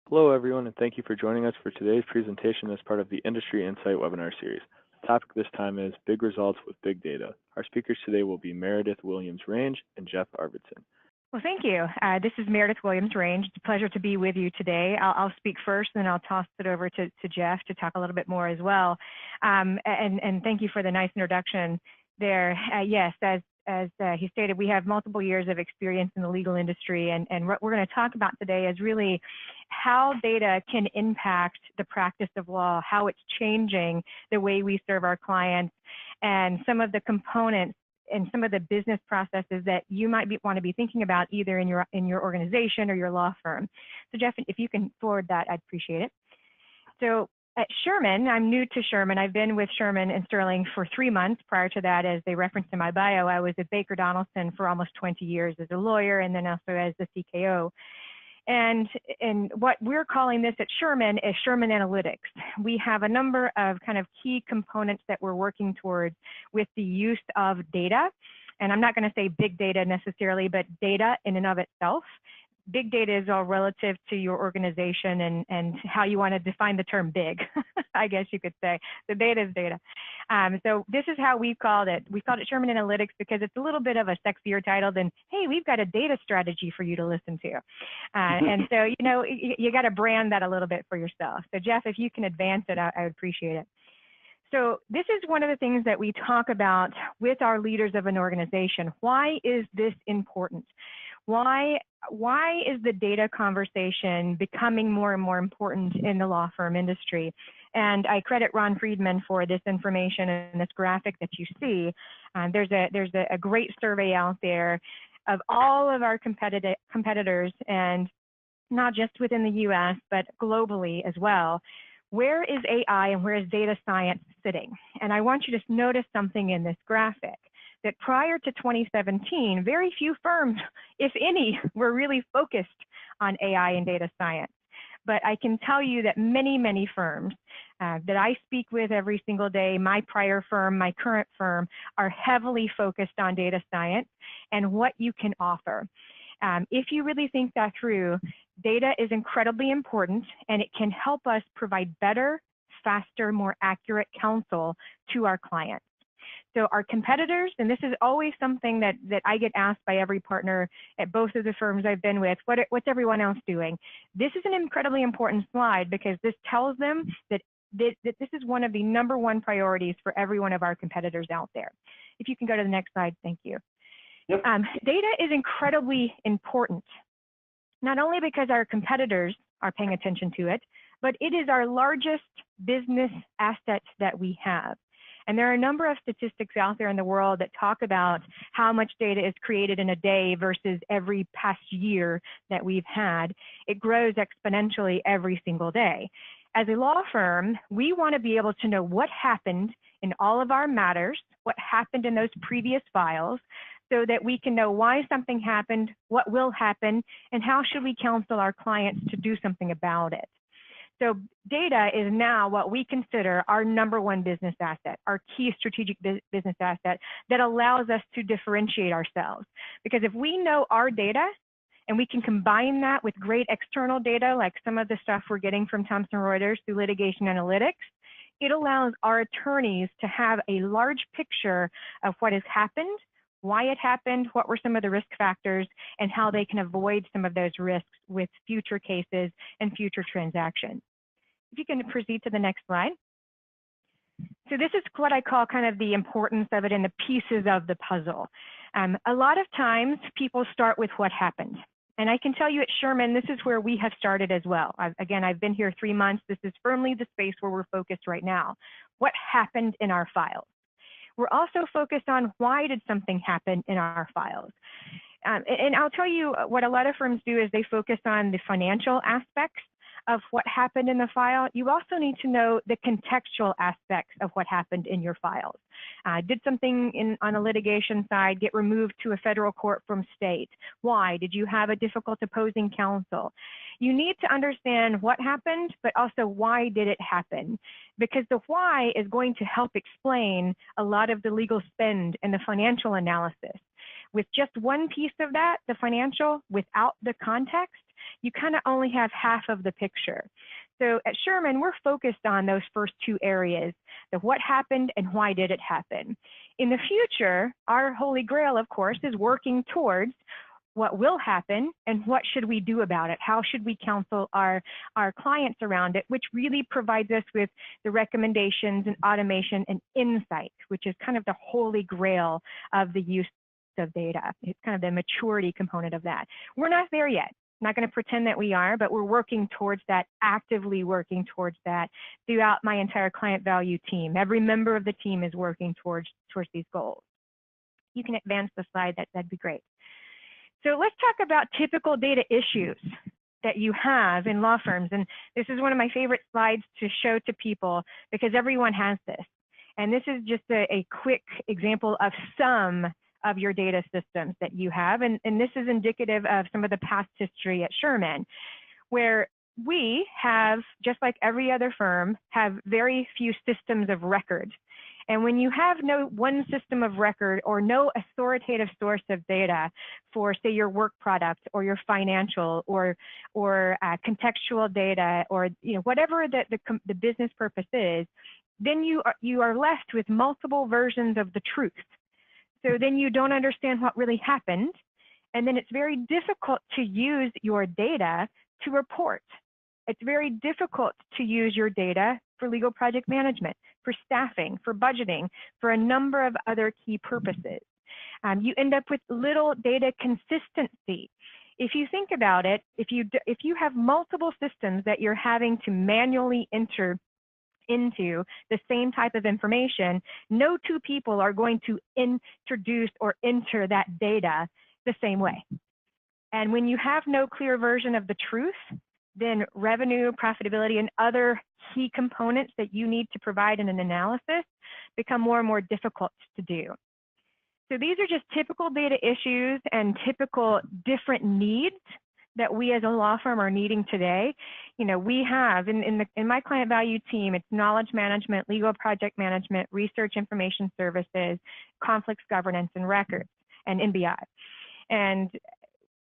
Hello, everyone, and thank you for joining us for today's presentation as part of the Industry Insight webinar series. The topic this time is Big Results with Big Data. Our speakers today will be Meredith Williams-Range and Jeff Arvidsson. Well, thank you. This is Meredith Williams-Range. It's a pleasure to be with you today. I'll speak first, and then I'll toss it over to Jeff to talk a little bit more as well. And thank you for the nice introduction there. Yes, as he stated, we have multiple years of experience in the legal industry, and what we're going to talk about today is really how data can impact the practice of law, how it's changing the way we serve our clients, and some of the components and some of the business processes that you might want to be thinking about either in your organization or your law firm. So Jeff, if you can forward that, I'd appreciate it. So at Shearman, I'm new to Shearman. I've been with Shearman Sterling for 3 months. Prior to that, as they referenced in my bio, I was at Baker Donaldson for almost 20 years as a lawyer and then also as the CKO. And what we're calling this at Shearman is Shearman Analytics. We have a number of kind of key components that we're working towards with the use of data. And I'm not going to say big data necessarily, but data in and of itself. Big data is all relative to your organization and how you want to define the term big, I guess you could say. The data is data. So this is how we've called it. We called it Shearman Analytics because it's a little bit of a sexier title than, hey, we've got a data strategy for you to listen to. And so, you know, you got to brand that a little bit for yourself. So Jeff, if you can advance it, I would appreciate it. So this is one of the things that we talk about with our leaders of an organization. Why is this important? Why is the data conversation becoming more and more important in the law firm industry? And I credit Ron Friedman for this information and this graphic that you see. There's a great survey out there of all of our competitors, and not just within the US, but globally as well. Where is AI and where is data science sitting? And I want you to notice something in this graphic, that prior to 2017, very few firms, if any, were really focused on AI and data science. But I can tell you that many, many firms that I speak with every single day, my prior firm, my current firm, are heavily focused on data science and what you can offer. If you really think that through, data is incredibly important, and it can help us provide better, faster, more accurate counsel to our clients. So our competitors, and this is always something that I get asked by every partner at both of the firms I've been with, what's everyone else doing? This is an incredibly important slide because this tells them that this is one of the #1 priorities for every one of our competitors out there. If you can go to the next slide, thank you. Yep. Data is incredibly important, not only because our competitors are paying attention to it, but it is our largest business asset that we have. And there are a number of statistics out there in the world that talk about how much data is created in a day versus every past year that we've had. It grows exponentially every single day. As a law firm, we want to be able to know what happened in all of our matters, what happened in those previous files, so that we can know why something happened, what will happen, and how should we counsel our clients to do something about it. So data is now what we consider our #1 business asset, our key strategic business asset that allows us to differentiate ourselves. Because if we know our data and we can combine that with great external data, like some of the stuff we're getting from Thomson Reuters through litigation analytics, it allows our attorneys to have a large picture of what has happened, why it happened, what were some of the risk factors, and how they can avoid some of those risks with future cases and future transactions. If you can proceed to the next slide. So this is what I call kind of the importance of it and the pieces of the puzzle. A lot of times people start with what happened. And I can tell you at Shearman, this is where we have started as well. Again, I've been here 3 months. This is firmly the space where we're focused right now. What happened in our files? We're also focused on why did something happen in our files. And I'll tell you what a lot of firms do is they focus on the financial aspects of what happened in the file. You also need to know the contextual aspects of what happened in your files. Did something on a litigation side get removed to a federal court from state? Why? Did you have a difficult opposing counsel? You need to understand what happened, but also why did it happen? Because the why is going to help explain a lot of the legal spend and the financial analysis. With just one piece of that, the financial, without the context, you kind of only have half of the picture. So at Shearman, we're focused on those first two areas, the what happened and why did it happen. In the future, our holy grail, of course, is working towards what will happen and what should we do about it? How should we counsel our clients around it, which really provides us with the recommendations and automation and insight, which is kind of the holy grail of the use of data. It's kind of the maturity component of that. We're not there yet. I'm not going to pretend that we are, but we're working towards that, actively working towards that throughout my entire client value team. Every member of the team is working towards these goals. You can advance the slide, that'd be great. So let's talk about typical data issues that you have in law firms. And this is one of my favorite slides to show to people because everyone has this. And this is just a quick example of some of your data systems that you have. And this is indicative of some of the past history at Shearman, where we have, just like every other firm, have very few systems of record. And when you have no one system of record or no authoritative source of data for, say, your work product or your financial or contextual data or whatever the business purpose is, then you are left with multiple versions of the truth. So then you don't understand what really happened, and then it's very difficult to use your data to report. It's very difficult to use your data for legal project management, for staffing, for budgeting, for a number of other key purposes. You end up with little data consistency. If you think about it, if you have multiple systems that you're having to manually enter into the same type of information, no two people are going to introduce or enter that data the same way. And when you have no clear version of the truth, then revenue, profitability, and other key components that you need to provide in an analysis become more and more difficult to do. So these are just typical data issues and typical different needs that we as a law firm are needing today. We have in my client value team, it's knowledge management, legal project management, research information services, conflicts governance and records, and NBI. And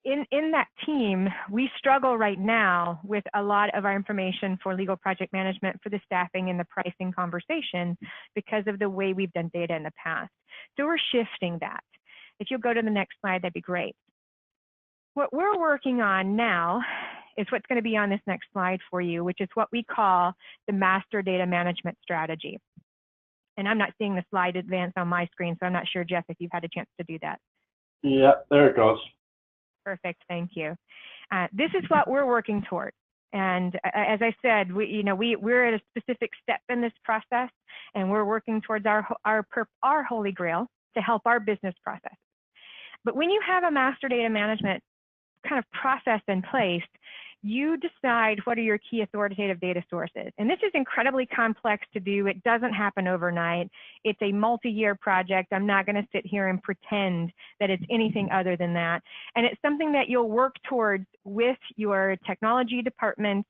in that team, we struggle right now with a lot of our information for legal project management, for the staffing and the pricing conversation because of the way we've done data in the past. So we're shifting that. If you'll go to the next slide, that'd be great. What we're working on now is what's going to be on this next slide for you, which is what we call the master data management strategy. And I'm not seeing the slide advance on my screen, so I'm not sure, Jeff, if you've had a chance to do that. Yeah, there it goes. Perfect, thank you. This is what we're working toward. And as I said, we're at a specific step in this process, and we're working towards our holy grail to help our business process. But when you have a master data management kind of process in place, you decide what are your key authoritative data sources. And this is incredibly complex to do. It doesn't happen overnight. It's a multi-year project. I'm not going to sit here and pretend that it's anything other than that. And it's something that you'll work towards with your technology departments.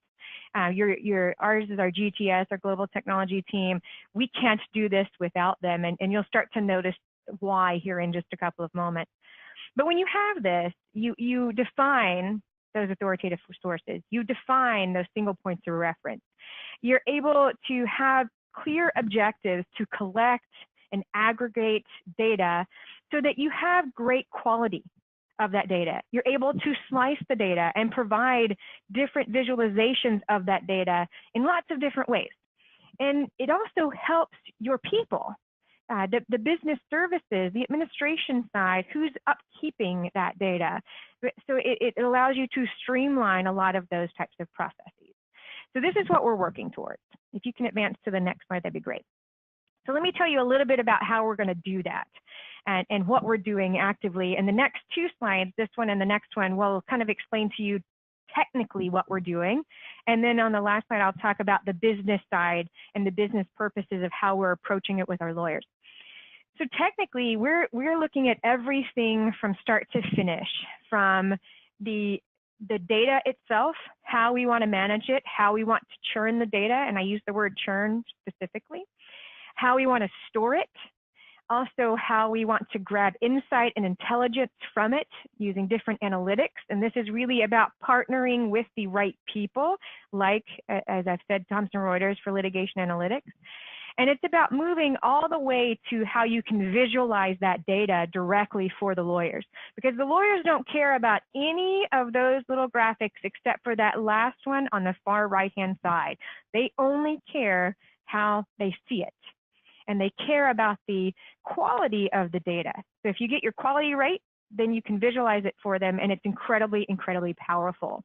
Ours is our GTS, our global technology team. We can't do this without them. And you'll start to notice why here in just a couple of moments. But when you have this, you define those authoritative sources. You define those single points of reference. You're able to have clear objectives to collect and aggregate data so that you have great quality of that data. You're able to slice the data and provide different visualizations of that data in lots of different ways. And it also helps your people. The business services, the administration side, who's upkeeping that data. So it allows you to streamline a lot of those types of processes. So this is what we're working towards. If you can advance to the next slide, that'd be great. So let me tell you a little bit about how we're going to do that and what we're doing actively. And the next two slides, this one and the next one, will kind of explain to you technically what we're doing. And then on the last slide, I'll talk about the business side and the business purposes of how we're approaching it with our lawyers. So technically, we're looking at everything from start to finish, from the data itself, how we want to manage it, how we want to churn the data, and I use the word churn specifically, how we want to store it, also how we want to grab insight and intelligence from it using different analytics. And this is really about partnering with the right people, like, as I've said, Thomson Reuters for litigation analytics. And it's about moving all the way to how you can visualize that data directly for the lawyers, because the lawyers don't care about any of those little graphics except for that last one on the far right-hand side. They only care how they see it, and they care about the quality of the data. So if you get your quality right, then you can visualize it for them, and it's incredibly, incredibly powerful.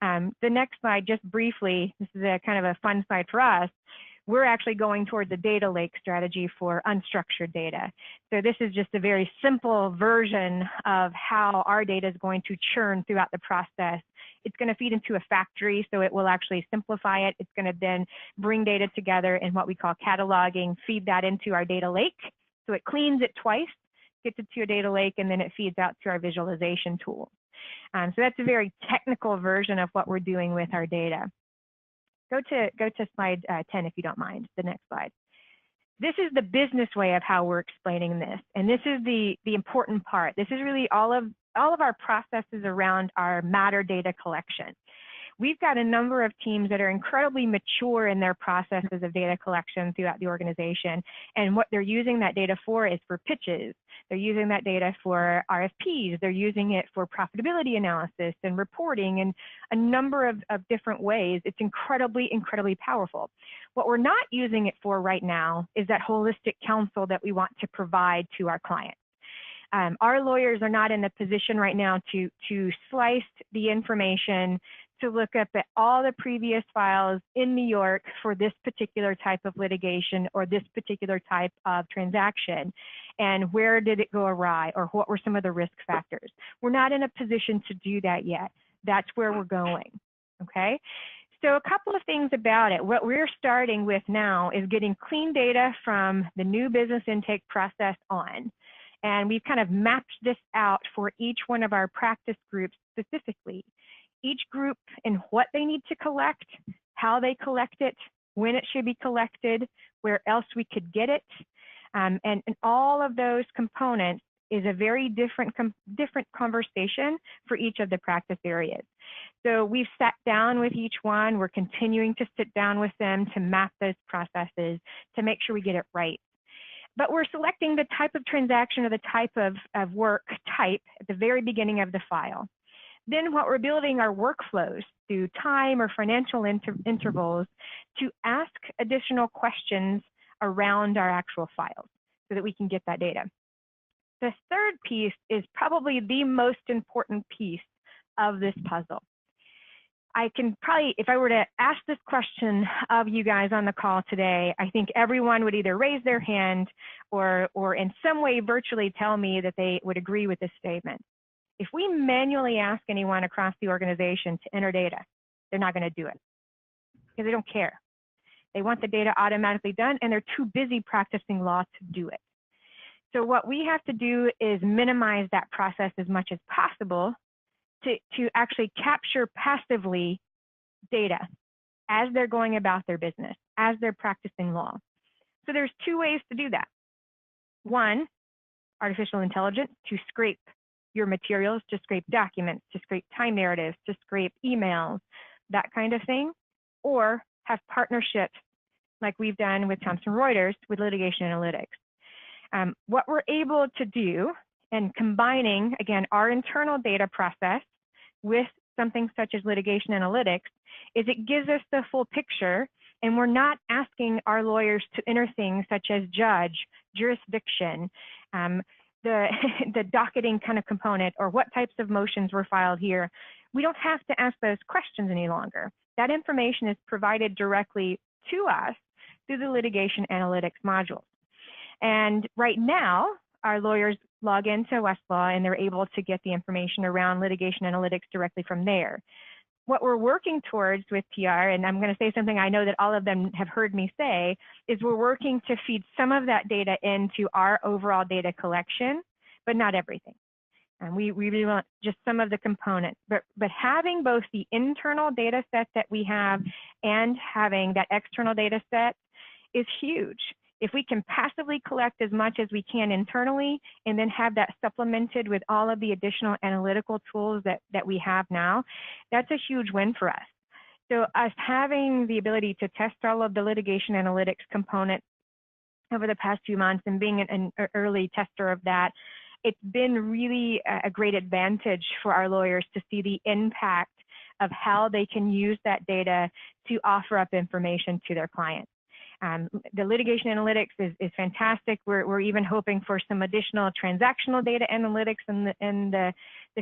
The next slide, just briefly, this is a kind of a fun slide for us. We're actually going towards a data lake strategy for unstructured data. So this is just a very simple version of how our data is going to churn throughout the process. It's going to feed into a factory, so it will actually simplify it. It's going to then bring data together in what we call cataloging, feed that into our data lake. So it cleans it twice, gets it to a data lake, and then it feeds out to our visualization tool. So that's a very technical version of what we're doing with our data. Go to slide 10 if you don't mind, the next slide. This is the business way of how we're explaining this, and this is the important part. This is really all of our processes around our matter data collection. We've got a number of teams that are incredibly mature in their processes of data collection throughout the organization, and what they're using that data for is for pitches. They're using that data for RFPs. They're using it for profitability analysis and reporting and a number of different ways. It's incredibly, incredibly powerful. What we're not using it for right now is that holistic counsel that we want to provide to our clients. Our lawyers are not in a position right now to slice the information, to look up at all the previous files in New York for this particular type of litigation or this particular type of transaction, and where did it go awry, or what were some of the risk factors. We're not in a position to do that yet. That's where we're going, okay? So a couple of things about it. What we're starting with now is getting clean data from the new business intake process on. And we've kind of mapped this out for each one of our practice groups specifically. Each group and what they need to collect, how they collect it, when it should be collected, where else we could get it. And all of those components is a very different conversation for each of the practice areas. So we've sat down with each one. We're continuing to sit down with them to map those processes to make sure we get it right. But we're selecting the type of transaction or the type of work type at the very beginning of the file. Then what we're building are workflows through time or financial intervals to ask additional questions around our actual files so that we can get that data. The third piece is probably the most important piece of this puzzle. I can probably, if I were to ask this question of you guys on the call today, I think everyone would either raise their hand or in some way virtually tell me that they would agree with this statement. If we manually ask anyone across the organization to enter data, they're not going to do it because they don't care. They want the data automatically done, and they're too busy practicing law to do it. So what we have to do is minimize that process as much as possible to actually capture passively data as they're going about their business, as they're practicing law. So there's two ways to do that. One, artificial intelligence to scrape your materials, to scrape documents, to scrape time narratives, to scrape emails, that kind of thing, or have partnerships like we've done with Thomson Reuters with litigation analytics. What we're able to do, and combining, again, our internal data process with something such as litigation analytics, is it gives us the full picture, and we're not asking our lawyers to enter things such as judge, jurisdiction, the docketing kind of component, or what types of motions were filed here. We don't have to ask those questions any longer. That information is provided directly to us through the litigation analytics modules. And right now, our lawyers log into Westlaw and they're able to get the information around litigation analytics directly from there. What we're working towards with TR, and I'm going to say something I know that all of them have heard me say, is we're working to feed some of that data into our overall data collection, but not everything. And we really want just some of the components. But having both the internal data set that we have and having that external data set is huge. If we can passively collect as much as we can internally and then have that supplemented with all of the additional analytical tools that we have now, that's a huge win for us. So us having the ability to test all of the litigation analytics components over the past few months and being an early tester of that, it's been really a great advantage for our lawyers to see the impact of how they can use that data to offer up information to their clients. The litigation analytics is fantastic. We're even hoping for some additional transactional data analytics in the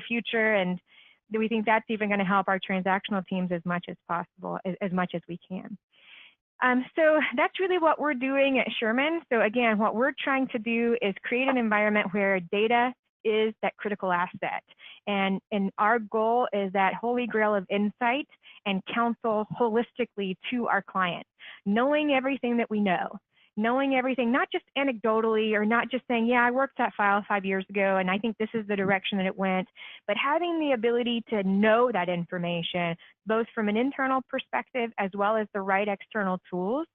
future, and we think that's even going to help our transactional teams as much as possible, as much as we can. So that's really what we're doing at Shearman. So again, what we're trying to do is create an environment where data is that critical asset. And our goal is that holy grail of insight and counsel holistically to our clients, knowing everything that we know, knowing everything, not just anecdotally or not just saying, yeah, I worked that file 5 years ago and I think this is the direction that it went, but having the ability to know that information, both from an internal perspective as well as the right external tools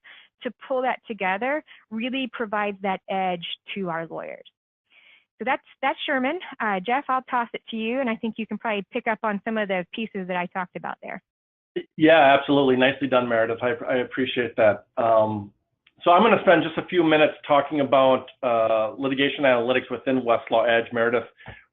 to pull that together really provides that edge to our lawyers. So that's Shearman. Jeff, I'll toss it to you, and I think you can probably pick up on some of the pieces that I talked about there. Yeah, absolutely. Nicely done, Meredith. I appreciate that. So I'm going to spend just a few minutes talking about litigation analytics within Westlaw Edge. Meredith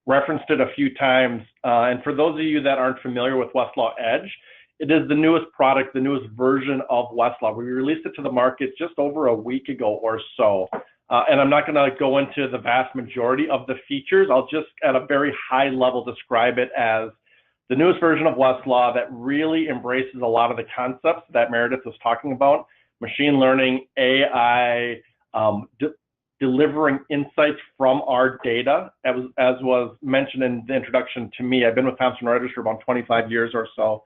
referenced it a few times. And for those of you that aren't familiar with Westlaw Edge, it is the newest product, the newest version of Westlaw. We released it to the market just over a week ago or so. And I'm not going to go into the vast majority of the features. I'll just at a very high level describe it as the newest version of Westlaw that really embraces a lot of the concepts that Meredith was talking about: machine learning, AI, delivering insights from our data. As was mentioned in the introduction to me, I've been with Thomson Reuters for about 25 years or so,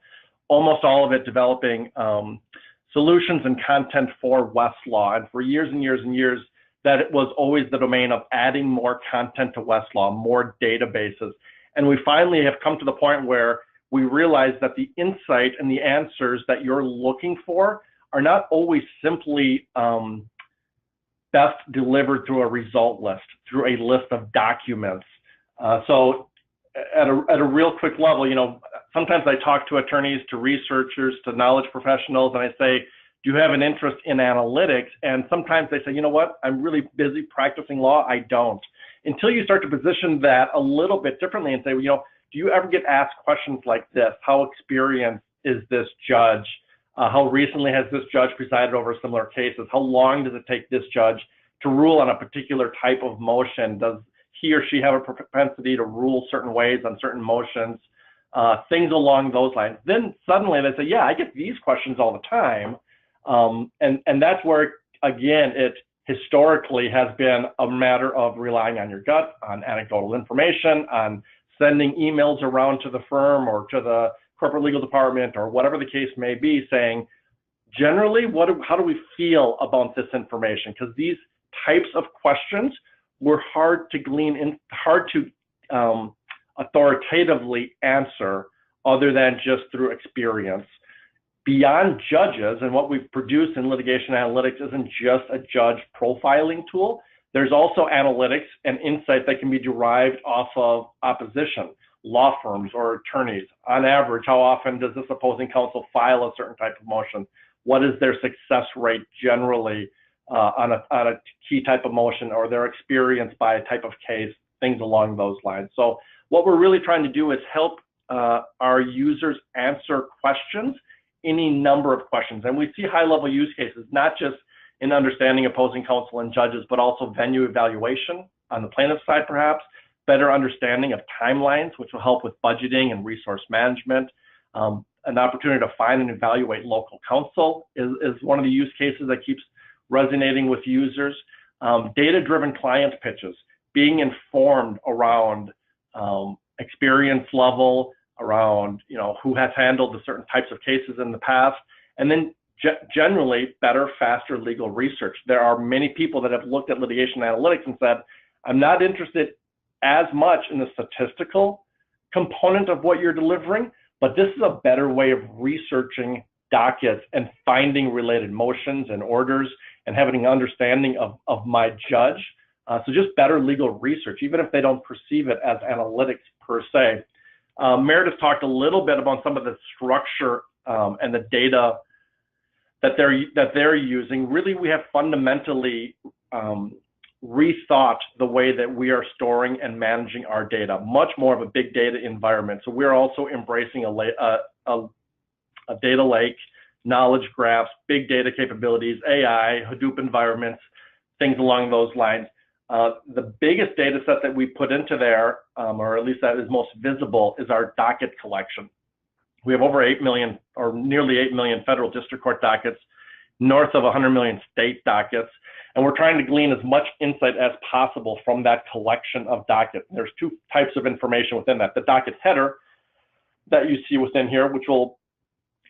almost all of it developing solutions and content for Westlaw. And for years and years and years, that it was always the domain of adding more content to Westlaw, more databases. And we finally have come to the point where we realize that the insight and the answers that you're looking for are not always simply best delivered through a result list, through a list of documents. So at a real quick level, you know, sometimes I talk to attorneys, to researchers, to knowledge professionals, and I say, do you have an interest in analytics? And sometimes they say, you know what, I'm really busy practicing law, I don't. Until you start to position that a little bit differently and say, well, you know, do you ever get asked questions like this? How experienced is this judge? How recently has this judge presided over similar cases? How long does it take this judge to rule on a particular type of motion? Does he or she have a propensity to rule certain ways on certain motions? Things along those lines. Then suddenly they say, yeah, I get these questions all the time. And that's where, again, it historically has been a matter of relying on your gut, on anecdotal information, on sending emails around to the firm or to the corporate legal department or whatever the case may be, saying, generally, how do we feel about this information? Because these types of questions were hard to glean in, hard to authoritatively answer other than just through experience. Beyond judges, and what we've produced in litigation analytics isn't just a judge profiling tool. There's also analytics and insight that can be derived off of opposition, law firms or attorneys. On average, how often does this opposing counsel file a certain type of motion? What is their success rate generally on a key type of motion, or their experience by a type of case, things along those lines. So what we're really trying to do is help our users answer questions, any number of questions. And we see high-level use cases, not just in understanding opposing counsel and judges, but also venue evaluation on the plaintiff side, perhaps, better understanding of timelines, which will help with budgeting and resource management. An opportunity to find and evaluate local counsel is one of the use cases that keeps resonating with users. Data-driven client pitches, being informed around experience level, around who has handled the certain types of cases in the past, and then generally better, faster legal research. There are many people that have looked at litigation analytics and said, I'm not interested as much in the statistical component of what you're delivering, but this is a better way of researching dockets and finding related motions and orders and having an understanding of my judge. So just better legal research, even if they don't perceive it as analytics per se. Meredith talked a little bit about some of the structure and the data that they're using. Really, we have fundamentally rethought the way that we are storing and managing our data, much more of a big data environment. So we're also embracing a data lake, knowledge graphs, big data capabilities, AI, Hadoop environments, things along those lines. The biggest data set that we put into there, or at least that is most visible, is our docket collection. We have over 8 million, or nearly 8 million federal district court dockets, north of 100 million state dockets, and we're trying to glean as much insight as possible from that collection of dockets. There's two types of information within that. The docket header that you see within here, which will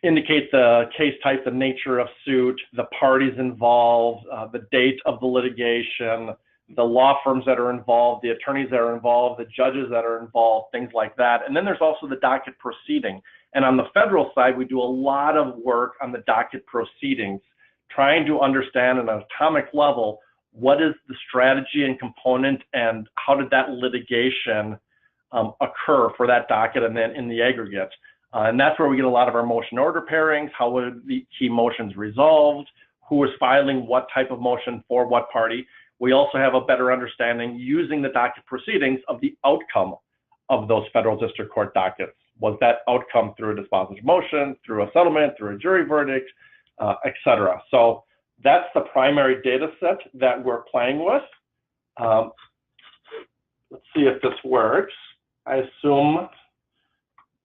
indicate the case type, the nature of suit, the parties involved, the date of the litigation, the law firms that are involved, the attorneys that are involved, the judges that are involved, things like that. And then there's also the docket proceeding. And on the federal side, we do a lot of work on the docket proceedings, trying to understand at an atomic level, what is the strategy and component, and how did that litigation occur for that docket and then in the aggregate. And that's where we get a lot of our motion order pairings, how were the key motions resolved, who was filing what type of motion for what party. We also have a better understanding using the docket proceedings of the outcome of those federal district court dockets. Was that outcome through a dispositive motion, through a settlement, through a jury verdict, et cetera. So that's the primary data set that we're playing with. Let's see if this works. I assume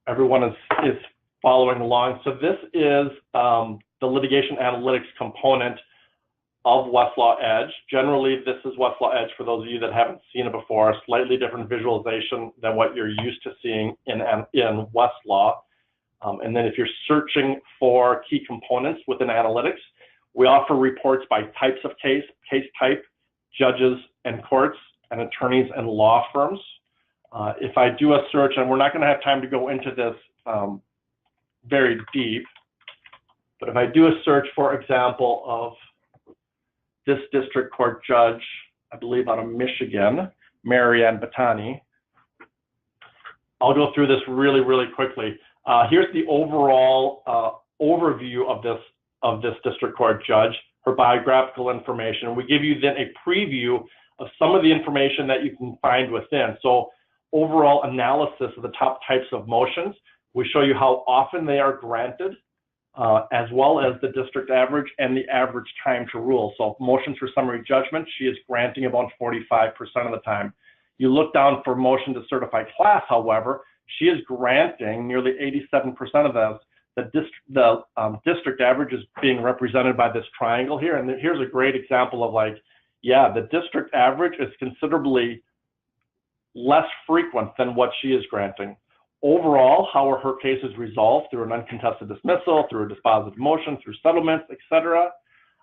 everyone is following along. So this is the litigation analytics component of Westlaw Edge. Generally, this is Westlaw Edge for those of you that haven't seen it before, a slightly different visualization than what you're used to seeing in Westlaw. And then if you're searching for key components within analytics, we offer reports by types of case type, judges and courts, and attorneys and law firms. If I do a search, and we're not going to have time to go into this very deep, but if I do a search, for example, of this district court judge, I believe out of Michigan, Marianne Batani, I'll go through this really, really quickly. Here's the overall overview of this district court judge, her biographical information. We give you then a preview of some of the information that you can find within. So overall analysis of the top types of motions. We show you how often they are granted, as well as the district average and the average time to rule. So motions for summary judgment, she is granting about 45% of the time. You look down for motion to certify class, however, she is granting nearly 87% of those. The district average is being represented by this triangle here. And here's a great example of, like, yeah, the district average is considerably less frequent than what she is granting. Overall, how are her cases resolved? Through an uncontested dismissal, through a dispositive motion, through settlements, etc.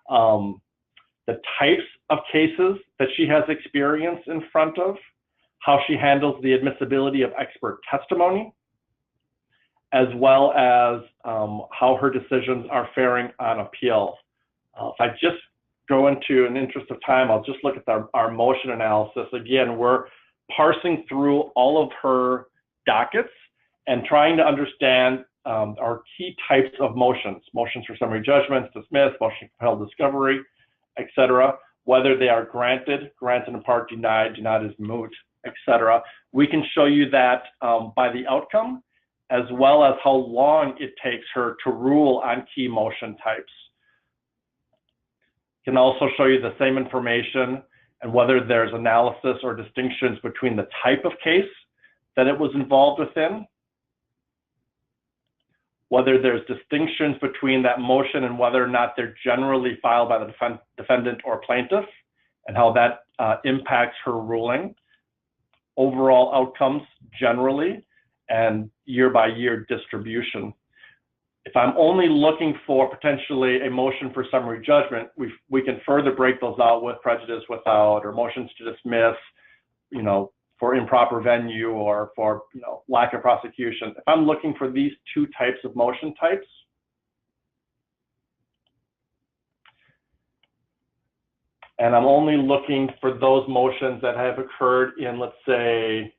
The types of cases that she has experience in front of, how she handles the admissibility of expert testimony, as well as how her decisions are faring on appeal. If I just go into, in the interest of time, I'll just look at our motion analysis. Again, we're parsing through all of her dockets and trying to understand our key types of motions for summary judgments, dismissed, motion for compelled discovery, etc., whether they are granted in part, denied as moot, etc. We can show you that by the outcome, as well as how long it takes her to rule on key motion types. Can also show you the same information and whether there's analysis or distinctions between the type of case that it was involved within, whether there's distinctions between that motion and whether or not they're generally filed by the defendant or plaintiff, and how that impacts her ruling, overall outcomes generally, and year-by-year distribution. If I'm only looking for potentially a motion for summary judgment, we can further break those out with prejudice, without, or motions to dismiss, for improper venue or for lack of prosecution. If I'm looking for these two types of motion types, And I'm only looking for those motions that have occurred in, let's say,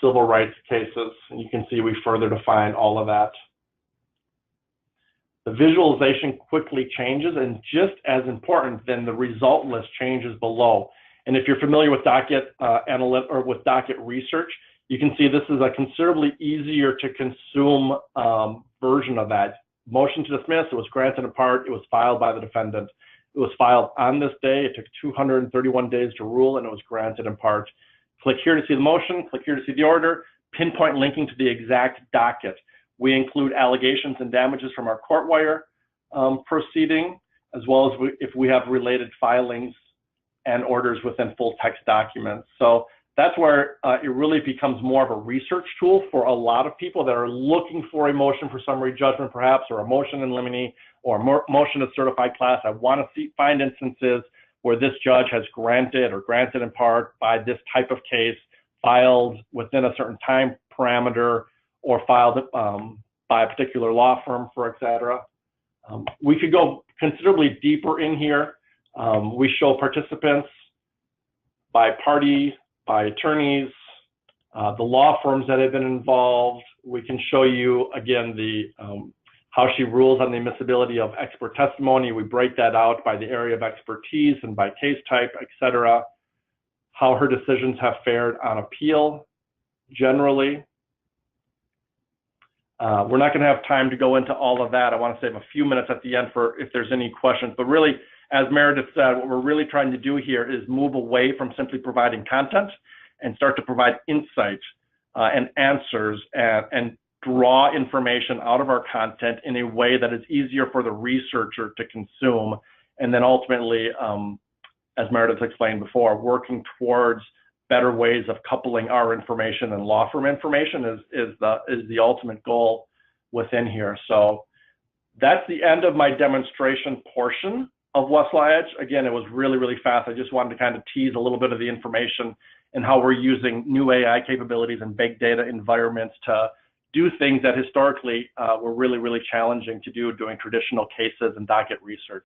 civil rights cases. And you can see we further define all of that. The visualization quickly changes, and just as important, then the result list changes below. And if you're familiar with docket with docket research, you can see this is a considerably easier to consume version of that. Motion to dismiss, it was granted in part, it was filed by the defendant. It was filed on this day, it took 231 days to rule, and it was granted in part. Click here to see the motion, click here to see the order, pinpoint linking to the exact docket. We include allegations and damages from our court wire proceeding, as well as if we have related filings and orders within full text documents. So that's where it really becomes more of a research tool for a lot of people that are looking for a motion for summary judgment, perhaps, or a motion in limine, or a motion to certify class. I want to find instances where this judge has granted or granted in part by this type of case, filed within a certain time parameter, or filed by a particular law firm, for et cetera. We could go considerably deeper in here. We show participants by party, by attorneys, the law firms that have been involved. We can show you, again, the how she rules on the admissibility of expert testimony. We break that out by the area of expertise and by case type, et cetera. How her decisions have fared on appeal, generally. We're not going to have time to go into all of that. I want to save a few minutes at the end for if there's any questions. But really, as Meredith said, what we're really trying to do here is move away from simply providing content and start to provide insight and answers and draw information out of our content in a way that is easier for the researcher to consume. And then ultimately, as Meredith explained before, working towards better ways of coupling our information and law firm information is the ultimate goal within here. So that's the end of my demonstration portion of Westlaw Edge. Again, it was really, really fast. I just wanted to kind of tease a little bit of the information and how we're using new AI capabilities and big data environments to do things that historically were really, really challenging to do doing traditional cases and docket research.